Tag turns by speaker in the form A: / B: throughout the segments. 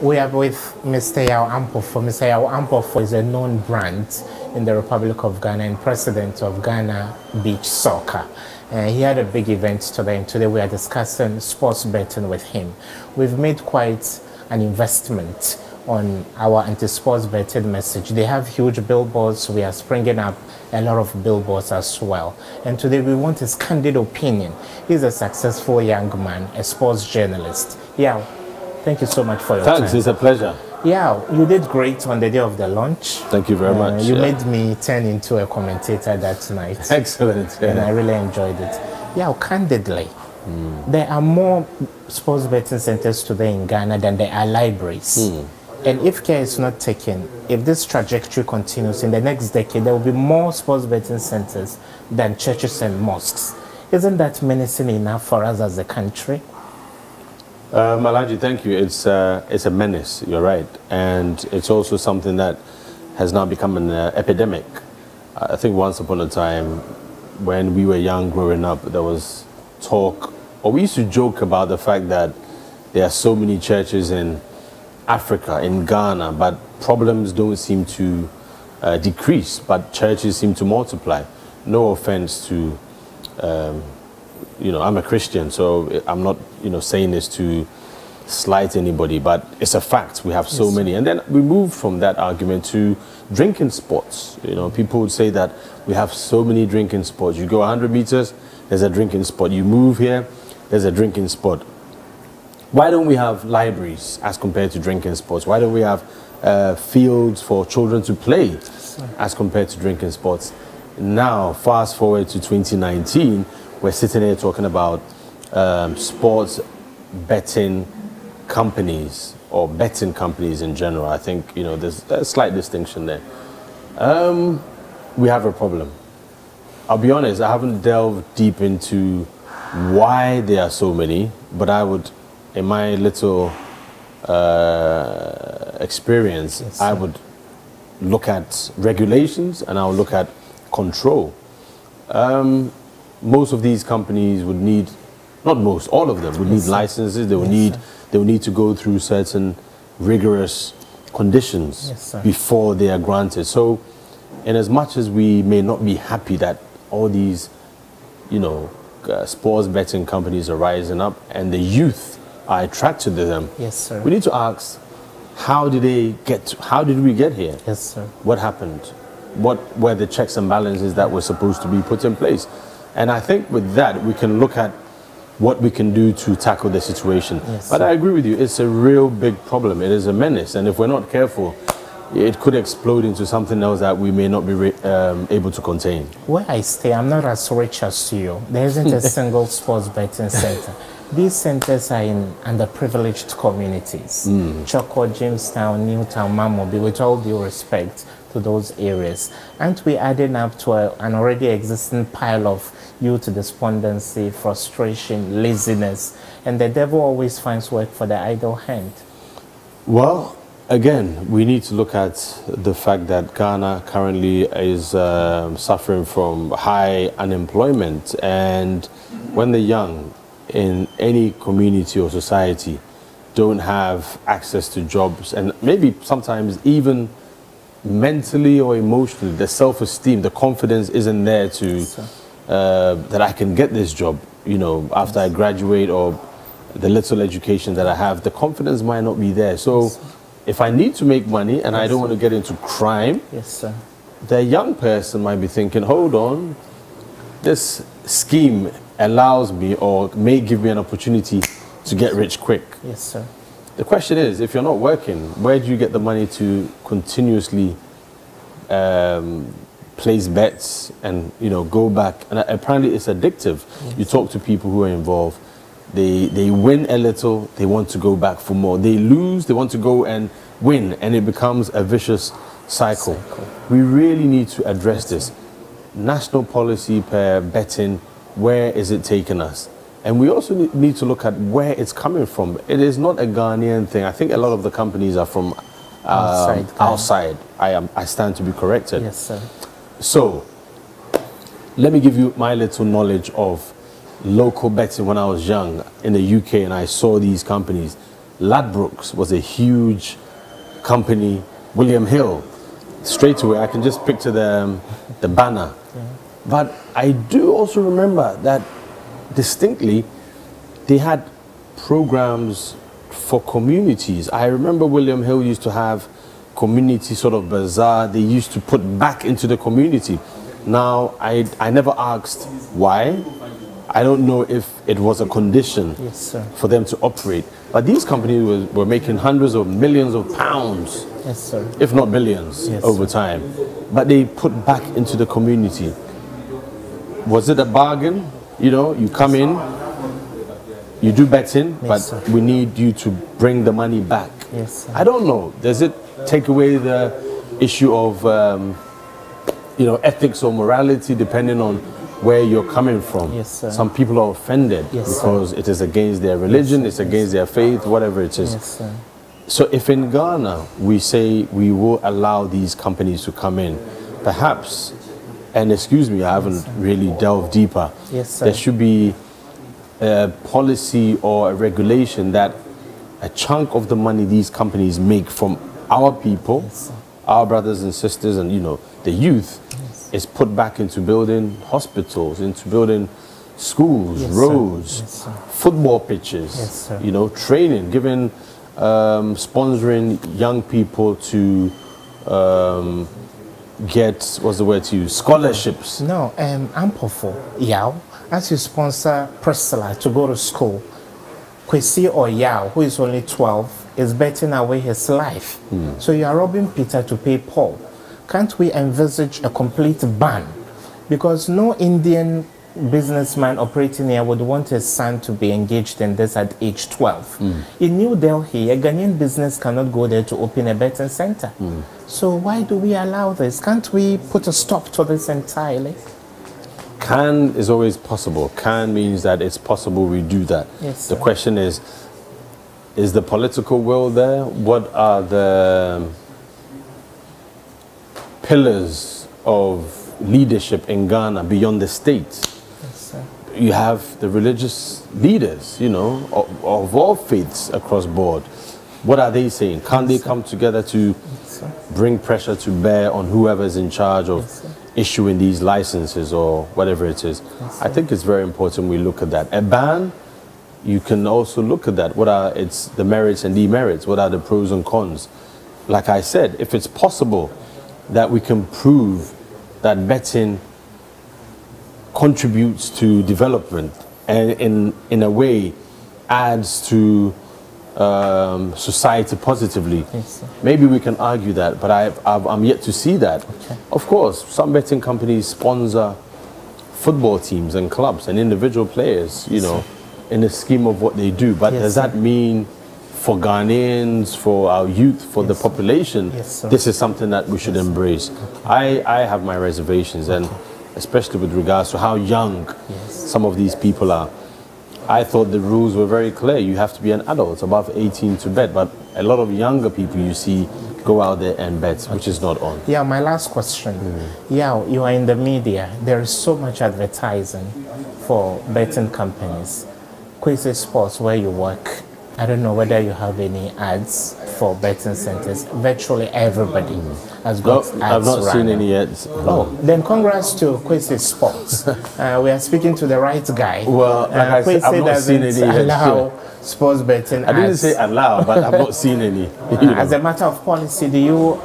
A: We are with Mr. Yao Ampofo. Mr. Yao Ampofo is a known brand in the Republic of Ghana and president of Ghana Beach Soccer. He had a big event today, and today we are discussing sports betting with him. We've made quite an investment on our anti-sports betting message. They have huge billboards. We are springing up a lot of billboards as well. And today we want his candid opinion. He's a successful young man, a sports journalist. Yeah, thank you so much for your time.
B: Thanks, it's a pleasure.
A: Yeah, you did great on the day of the launch.
B: Thank you very much.
A: You made me turn into a commentator that night.
B: Excellent. Yeah.
A: And I really enjoyed it. Yeah, candidly, there are more sports betting centers today in Ghana than there are libraries. And if care is not taken, if this trajectory continues in the next decade, there will be more sports betting centers than churches and mosques. Isn't that menacing enough for us as a country?
B: Malaji, thank you. It's a menace, you're right. And it's also something that has now become an epidemic. I think once upon a time, when we were young growing up, there was talk, or we used to joke about the fact that there are so many churches in Africa, in Ghana, but problems don't seem to decrease, but churches seem to multiply. No offense to, I'm a Christian, so I'm not, saying this to slight anybody, but it's a fact. We have so many. And then we move from that argument to drinking spots. People would say that we have so many drinking spots. You go 100 meters, there's a drinking spot. You move here, there's a drinking spot. Why don't we have libraries as compared to drinking spots? Why don't we have fields for children to play as compared to drinking spots? Now, fast forward to 2019, we're sitting here talking about sports betting companies or betting companies in general. I think, there's a slight distinction there. We have a problem. I'll be honest, I haven't delved deep into why there are so many, but I would, in my little experience, I would look at regulations and I'll look at control. Most of these companies would need, not most, all of them would need licenses. They would need to go through certain rigorous conditions before they are granted. So, in as much as we may not be happy that all these, sports betting companies are rising up and the youth are attracted to them, we need to ask, how did we get here? What happened? What were the checks and balances that were supposed to be put in place? And I think with that, we can look at what we can do to tackle the situation. But I agree with you, it's a real big problem. It is a menace. And if we're not careful, it could explode into something else that we may not be able to contain.
A: Where I stay, I'm not as rich as you. There isn't a single sports betting center. These centers are in underprivileged communities. Choko, Jamestown, Newtown, Mamobi, with all due respect to those areas. Aren't we adding up to an already existing pile of youth despondency, frustration, laziness, and the devil always finds work for the idle hand?
B: Well, again, we need to look at the fact that Ghana currently is suffering from high unemployment, and when the young in any community or society don't have access to jobs, and maybe sometimes even mentally or emotionally, the self-esteem, the confidence isn't there to that I can get this job, after I graduate, or the little education that I have, the confidence might not be there. So if I need to make money and I don't want to get into crime, the young person might be thinking, hold on, this scheme allows me or may give me an opportunity to get rich quick. The question is, if you're not working, where do you get the money to continuously place bets and go back? And apparently it's addictive. You talk to people who are involved, they win a little, they want to go back for more. They lose, they want to go and win, and it becomes a vicious cycle. We really need to address this. National policy per betting, where is it taking us? And we also need to look at where it's coming from. It is not a Ghanaian thing. I think a lot of the companies are from outside. I stand to be corrected. So, let me give you my little knowledge of local betting when I was young in the UK and I saw these companies. Ladbrokes was a huge company. William Hill, straight away, I can just picture the banner. Yeah. But I do also remember that distinctly, they had programs for communities. I remember William Hill used to have community sort of bazaar they used to put back into the community. Now, I never asked why. I don't know if it was a condition for them to operate. But these companies were making hundreds of millions of pounds, if not billions, over time. But they put back into the community. Was it a bargain? You know, you come in, you do betting, but we need you to bring the money back. I don't know. Does it take away the issue of, you know, ethics or morality, depending on where you're coming from? Some people are offended because it is against their religion, it's against their faith, whatever it is. So if in Ghana we say we will allow these companies to come in, perhaps, and excuse me, I haven't really delved deeper, there should be a policy or a regulation that a chunk of the money these companies make from our people, our brothers and sisters, and, you know, the youth, is put back into building hospitals, into building schools, roads, football pitches, you know, training, giving, sponsoring young people to get, what's the word to use, scholarships.
A: No, Ampofo, Yao, as you sponsor Priscilla to go to school, Kwesi or Yao, who is only 12, is betting away his life. So you are robbing Peter to pay Paul. Can't we envisage a complete ban? Because no Indian businessman operating here would want his son to be engaged in this at age 12. In New Delhi, a Ghanaian business cannot go there to open a betting center. So why do we allow this? Can't we put a stop to this entirely?
B: Can is always possible. Can means that it's possible we do that. The question is the political will there? What are the pillars of leadership in Ghana beyond the state? You have the religious leaders, you know, of all faiths across board. What are they saying? Can't they come together to bring pressure to bear on whoever's in charge of issuing these licenses or whatever it is? I think it's very important we look at that. A ban, you can also look at that. What are the merits and demerits? What are the pros and cons? Like I said, if it's possible that we can prove that betting contributes to development and in a way adds to society positively, maybe we can argue that, but I'm yet to see that. Of course, some betting companies sponsor football teams and clubs and individual players, you know, in the scheme of what they do, but does that mean for Ghanaians, for our youth, for the population, this is something that we should embrace? I have my reservations, and especially with regards to how young some of these people are. I thought the rules were very clear. You have to be an adult, above 18 to bet, but a lot of younger people you see go out there and bet, which is not on.
A: Yeah, my last question. Yeah, you are in the media. There is so much advertising for betting companies. Kwesi Sports, where you work, I don't know whether you have any ads for betting centers. Virtually everybody has got ads.
B: I've not seen any yet.
A: Oh, then congrats to Kwesi Sports. We are speaking to the right guy.
B: Well, like I said, I've not seen any yet.
A: Allow sports betting
B: I didn't say allow, but I've not seen any.
A: As a matter of policy, do you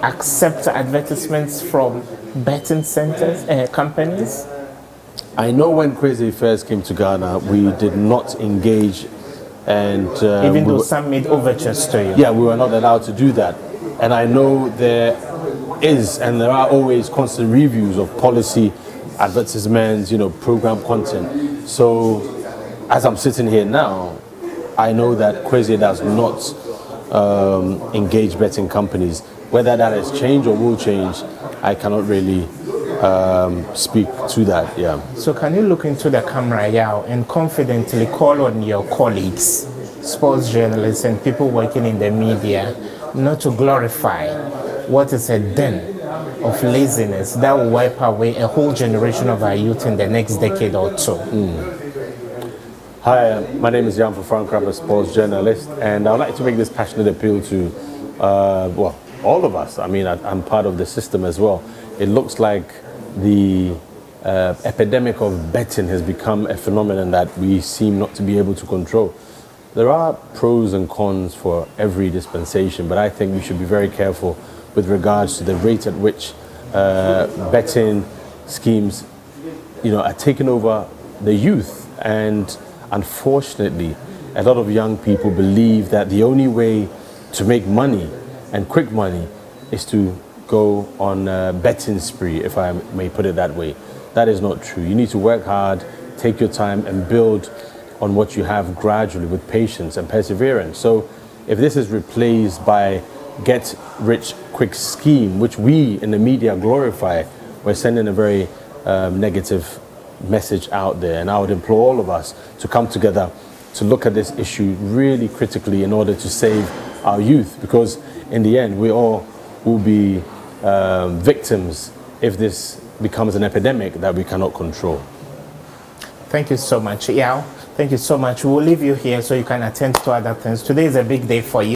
A: accept advertisements from betting centers, companies?
B: I know when Kwesi first came to Ghana, we did not engage. And
A: even though some made overtures to you?
B: Yeah, we were not allowed to do that. And I know there is, and there are always constant reviews of policy, advertisements, you know, program content. So as I'm sitting here now, I know that Kwesi does not engage betting companies. Whether that has changed or will change, I cannot really speak to that.
A: So can you look into the camera, Yao, and confidently call on your colleagues, sports journalists and people working in the media, not to glorify what is a den of laziness that will wipe away a whole generation of our youth in the next decade or two?
B: Hi, my name is Jan Frank, I'm a sports journalist, and I would like to make this passionate appeal to, well, all of us. I mean, I'm part of the system as well. It looks like the epidemic of betting has become a phenomenon that we seem not to be able to control. There are pros and cons for every dispensation, but I think we should be very careful with regards to the rate at which betting schemes, are taking over the youth. And unfortunately, a lot of young people believe that the only way to make money and quick money is to go on a betting spree, if I may put it that way. That is not true. You need to work hard, take your time, and build on what you have gradually with patience and perseverance. So if this is replaced by get-rich-quick scheme, which we in the media glorify, we're sending a very negative message out there. And I would implore all of us to come together to look at this issue really critically in order to save our youth, because in the end we all will be victims if this becomes an epidemic that we cannot control.
A: Thank you so much, Yao. Thank you so much. We'll leave you here so you can attend to other things. Today is a big day for you.